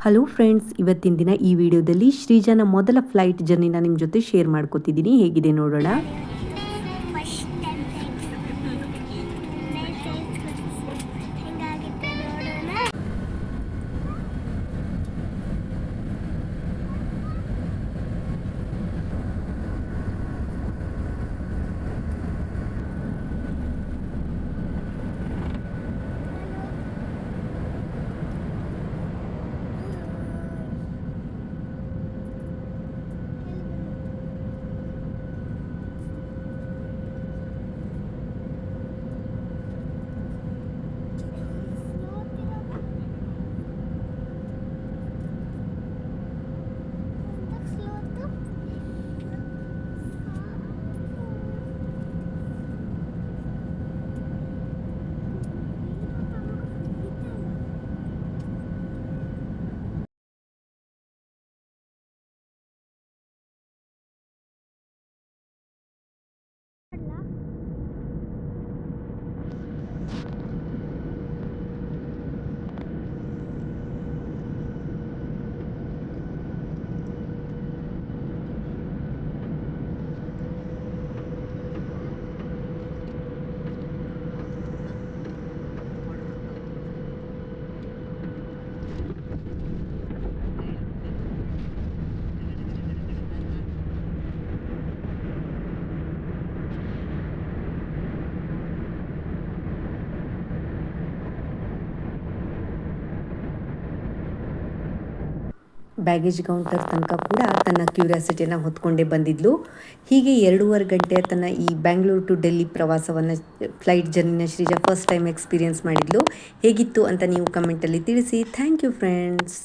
Hello friends, ಇವತ್ತಿನ ದಿನ ಈ ವಿಡಿಯೋದಲ್ಲಿ ಶ್ರೀಜಾನ ಮೊದಲ ಫ್ಲೈಟ್ ಜರ್ನಿನ ನಿಮ್ಮ ಜೊತೆ ಶೇರ್ ಮಾಡ್ಕೋತಿದ್ದೀನಿ. ಹೇಗಿದೆ ನೋಡೋಣ. ಬ್ಯಾಗೇಜ್ ಕೌಂಟರ್ ತನಕ ಕೂಡ ತನ್ನ ಕ್ಯೂರಿಯಾಸಿಟಿನ ಹೊತ್ಕೊಂಡೇ ಬಂದಿದ್ಲು. ಹೀಗೆ 2.5 ಗಂಟೆಯ ತನ್ನ ಈ ಬ್ಯಾಂಗ್ಳೂರು ಟು ಡೆಲ್ಲಿ ಪ್ರವಾಸವನ್ನು, ಫ್ಲೈಟ್ ಜರ್ನಿನ ಶ್ರೀಜಾ ಫಸ್ಟ್ ಟೈಮ್ ಎಕ್ಸ್ಪೀರಿಯನ್ಸ್ ಮಾಡಿದ್ಲು. ಹೇಗಿತ್ತು ಅಂತ ನೀವು ಕಮೆಂಟಲ್ಲಿ ತಿಳಿಸಿ. Thank you friends.